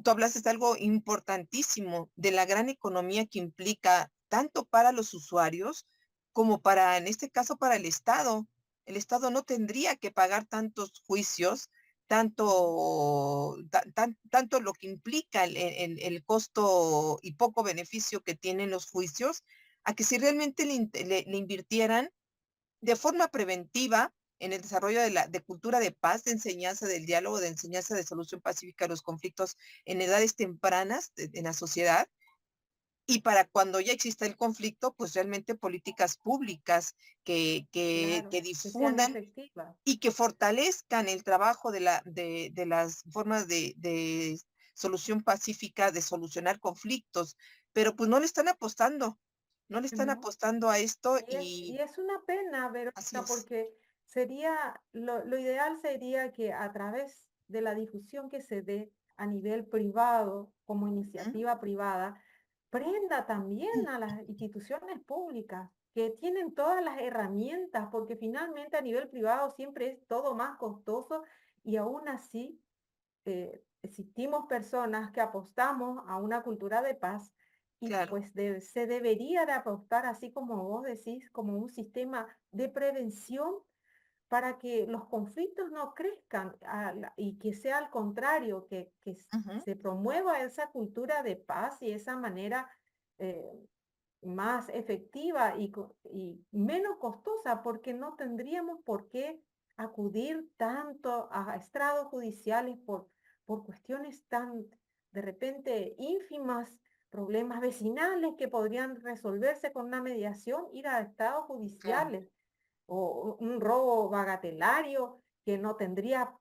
Tú hablaste de algo importantísimo, de la gran economía que implica tanto para los usuarios como para, en este caso, para el Estado. El Estado no tendría que pagar tantos juicios, Claro, tanto lo que implica el costo y poco beneficio que tienen los juicios, a que si realmente le invirtieran de forma preventiva en el desarrollo de cultura de paz, de enseñanza del diálogo, de enseñanza de solución pacífica de los conflictos en edades tempranas en la sociedad, y para cuando ya exista el conflicto, pues realmente políticas públicas claro, que que sean difundan efectivas. y que fortalezcan el trabajo de las formas de solución pacífica, de solucionar conflictos, pero pues no le están apostando, no le están ¿No? apostando a esto Y y es una pena, así Verónica, es. porque sería, lo ideal sería que a través de la difusión que se dé a nivel privado, como Ujú. iniciativa privada, prenda también a las instituciones públicas que tienen todas las herramientas, porque finalmente a nivel privado siempre es todo más costoso y aún así existimos personas que apostamos a una cultura de paz y Claro, pues se debería de apostar, así como vos decís, como un sistema de prevención para que los conflictos no crezcan y que sea al contrario, ujú, se promueva esa cultura de paz y esa manera eh, más efectiva y menos costosa, porque no tendríamos por qué acudir tanto a estrados judiciales por cuestiones tan de repente ínfimas, problemas vecinales que podrían resolverse con una mediación, ir a estados claro, judiciales o un robo bagatelario que no tendría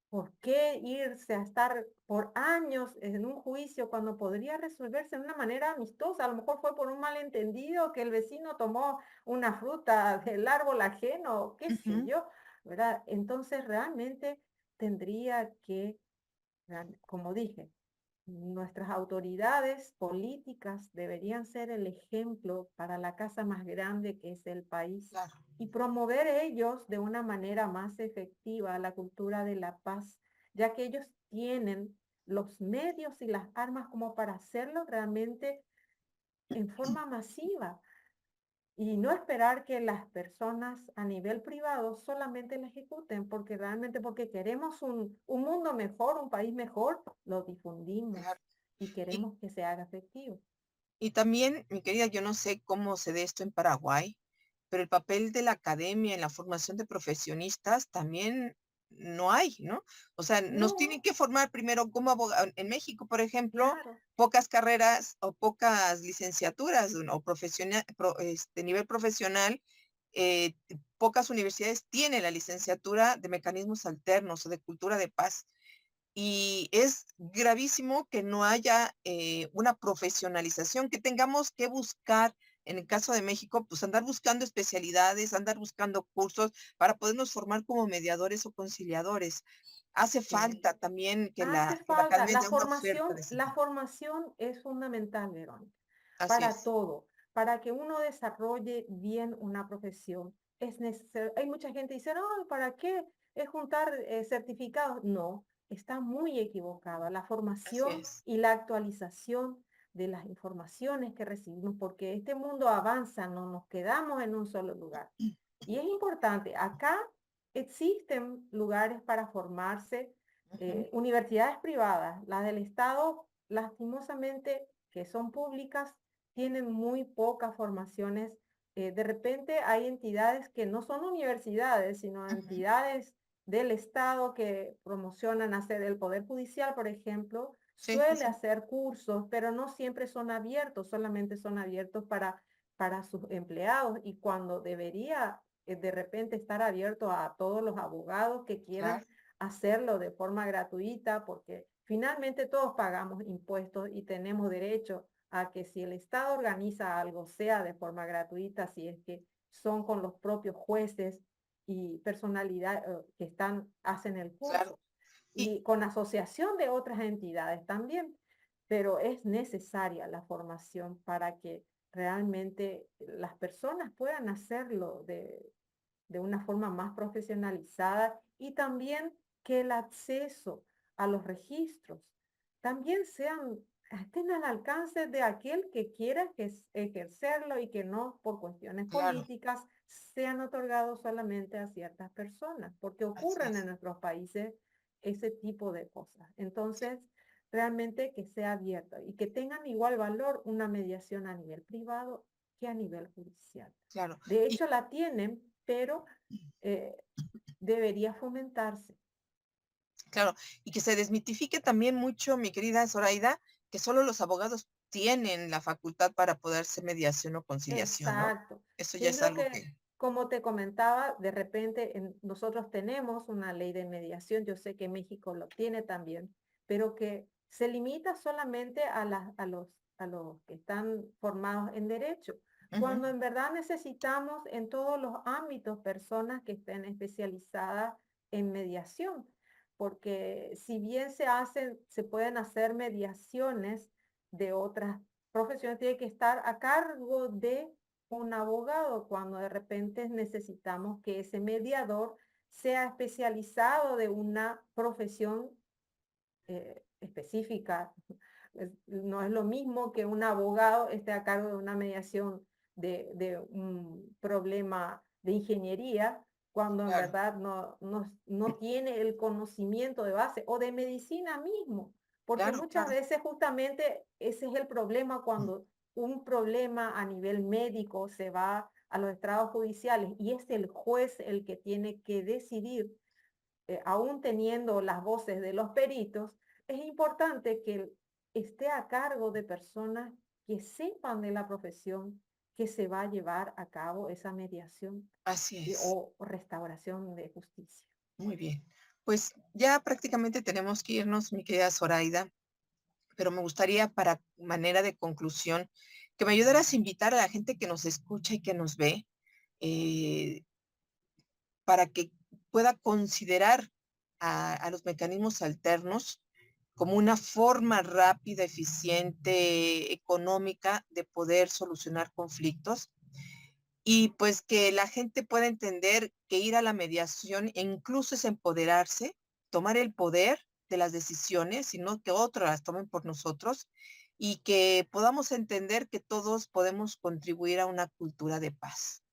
por qué irse a estar por años en un juicio cuando podría resolverse de una manera amistosa. A lo mejor fue por un malentendido que el vecino tomó una fruta del árbol ajeno, qué sé ujú, yo, ¿verdad? Entonces realmente tendría que, como dije, nuestras autoridades políticas deberían ser el ejemplo para la casa más grande que es el país claro. y promover ellos de una manera más efectiva la cultura de la paz, ya que ellos tienen los medios y las armas como para hacerlo realmente en forma masiva y no esperar que las personas a nivel privado solamente la ejecuten, porque realmente porque queremos un mundo mejor, un país mejor, lo Claro. difundimos y Y, queremos que se haga efectivo. y también, mi querida, yo no sé cómo se dé esto en Paraguay, pero el papel de la academia en la formación de profesionistas también no hay, ¿no? O sea, nos tienen No, que formar primero como abogados. En México, por ejemplo, claro, pocas carreras o pocas licenciaturas o nivel profesional, pocas universidades tienen la licenciatura de mecanismos alternos o de cultura de paz. Y es gravísimo que no haya una profesionalización, que tengamos que buscar, en el caso de México, pues andar buscando especialidades, andar buscando cursos para podernos formar como mediadores o conciliadores. Hace sí. falta también Hace que la falta, academia dé una oferta de ese la tipo. formación es fundamental, Verónica, Así para es. todo, para que uno desarrolle bien una profesión. Es necesario, hay mucha gente que dice, no, ¿para qué es juntar certificados? No, está muy equivocada. La Así formación es. y la actualización de las informaciones que recibimos, porque este mundo avanza, no nos quedamos en un solo lugar. Y es importante, acá existen lugares para formarse Ujú, universidades privadas, las del Estado, lastimosamente, que son públicas, tienen muy pocas formaciones. De repente hay entidades que no son universidades, sino ujú. entidades del Estado que promocionan hacer el Poder Judicial, por ejemplo, Sí, sí, suele sí. hacer cursos, pero no siempre son abiertos, solamente son abiertos para sus empleados y cuando debería de repente estar abierto a todos los abogados que quieran Claro, hacerlo de forma gratuita, porque finalmente todos pagamos impuestos y tenemos derecho a que si el Estado organiza algo sea de forma gratuita, si es que son con los propios jueces y personalidad que hacen el claro. curso Y, y con asociación de otras entidades también, pero es necesaria la formación para que realmente las personas puedan hacerlo de una forma más profesionalizada y también que el acceso a los registros también sean estén al alcance de aquel que quiera ejercerlo y que no por cuestiones Claro, políticas sean otorgados solamente a ciertas personas, porque así ocurren en es. nuestros países ese tipo de cosas. Entonces, realmente que sea abierto y que tengan igual valor una mediación a nivel privado que a nivel judicial. Claro. De Y hecho, la tienen, pero eh, debería fomentarse. claro, y que se desmitifique también mucho, mi querida Zoraida, que solo los abogados tienen la facultad para poder hacer mediación o conciliación, ¿no? Exacto, Eso que ya es es lo algo que, que como te comentaba, de repente nosotros tenemos una ley de mediación, yo sé que México lo tiene también, pero que se limita solamente a los que están formados en derecho, ujú, cuando en verdad necesitamos en todos los ámbitos personas que estén especializadas en mediación, porque si bien se pueden hacer mediaciones de otras profesiones, tiene que estar a cargo de un abogado cuando de repente necesitamos que ese mediador sea especializado de una profesión específica. No es lo mismo que un abogado esté a cargo de una mediación de un problema de ingeniería cuando en claro, verdad no tiene el conocimiento de base o de medicina mismo, porque claro, muchas claro. veces justamente ese es el problema cuando un problema a nivel médico se va a los estrados judiciales y es el juez el que tiene que decidir, aún teniendo las voces de los peritos, es importante que esté a cargo de personas que sepan de la profesión que se va a llevar a cabo esa mediación Así es. o restauración de justicia. Muy bien. Pues ya prácticamente tenemos que irnos, mi querida Zoraida, pero me gustaría para manera de conclusión que me ayudaras a invitar a la gente que nos escucha y que nos ve, eh, para que pueda considerar a los mecanismos alternos como una forma rápida, eficiente, económica de poder solucionar conflictos y pues que la gente pueda entender que ir a la mediación e incluso es empoderarse, tomar el poder de las decisiones, sino que otros las tomen por nosotros y que podamos entender que todos podemos contribuir a una cultura de paz.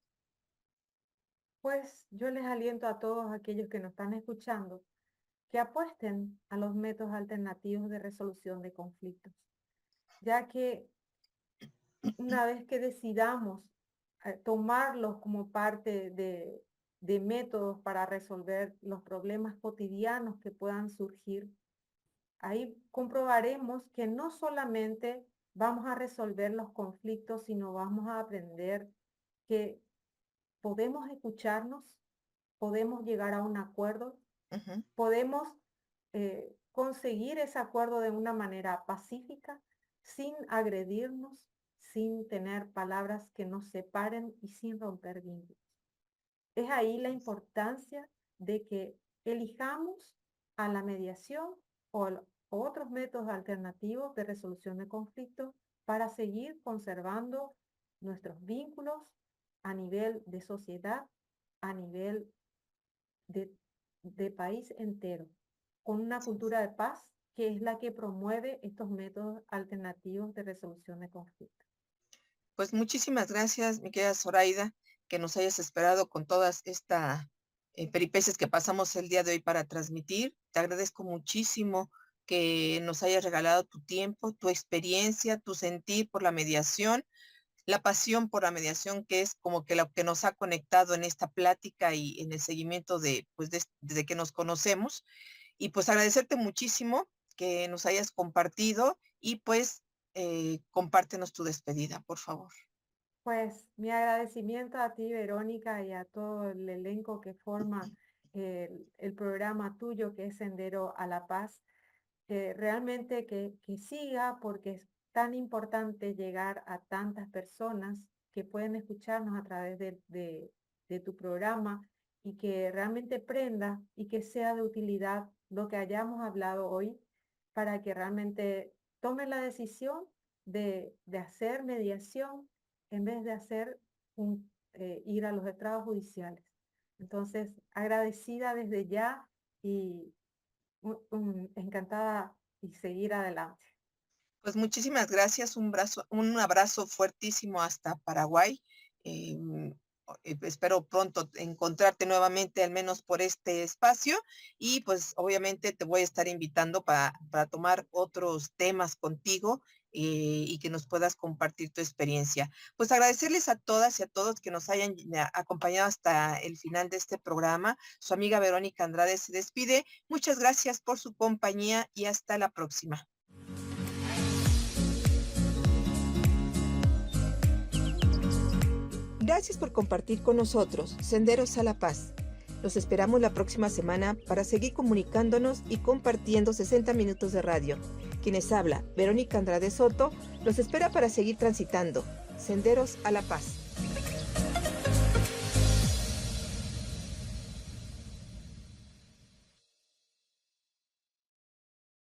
Pues yo les aliento a todos aquellos que nos están escuchando que apuesten a los métodos alternativos de resolución de conflictos, ya que una vez que decidamos tomarlos como parte de métodos para resolver los problemas cotidianos que puedan surgir, ahí comprobaremos que no solamente vamos a resolver los conflictos, sino vamos a aprender que podemos escucharnos, podemos llegar a un acuerdo, Ujú, podemos conseguir ese acuerdo de una manera pacífica, sin agredirnos, sin tener palabras que nos separen y sin romper vínculos. Es ahí la importancia de que elijamos a la mediación o otros métodos alternativos de resolución de conflictos para seguir conservando nuestros vínculos a nivel de sociedad, a nivel de, de país entero, con una así es. cultura de paz que es la que promueve estos métodos alternativos de resolución de conflictos. Pues muchísimas gracias, mi querida Zoraida, que nos hayas esperado con todas estas peripecias que pasamos el día de hoy para transmitir. Te agradezco muchísimo que nos hayas regalado tu tiempo, tu experiencia, tu sentir por la mediación, la pasión por la mediación, que es como que lo que nos ha conectado en esta plática y en el seguimiento de, pues, desde que nos conocemos. Y pues agradecerte muchísimo que nos hayas compartido y pues compártenos tu despedida, por favor. Pues mi agradecimiento a ti, Verónica, y a todo el elenco que forma el programa tuyo, que es Sendero a la Paz. Realmente que siga, porque es tan importante llegar a tantas personas que pueden escucharnos a través de tu programa y que realmente prenda y que sea de utilidad lo que hayamos hablado hoy para que realmente tomen la decisión de hacer mediación en vez de ir a los estrados judiciales. Entonces, agradecida desde ya y encantada y seguir adelante. Pues muchísimas gracias, un abrazo fuertísimo hasta Paraguay. Em, Espero pronto encontrarte nuevamente, al menos por este espacio, y pues obviamente te voy a estar invitando para tomar otros temas contigo y que nos puedas compartir tu experiencia. Pues agradecerles a todas y a todos que nos hayan acompañado hasta el final de este programa. Su amiga Verónica Andrade se despide. Muchas gracias por su compañía y hasta la próxima. Gracias por compartir con nosotros Senderos a la Paz. Los esperamos la próxima semana para seguir comunicándonos y compartiendo 60 minutos de radio. Quienes habla, Verónica Andrade Soto, los espera para seguir transitando Senderos a la Paz.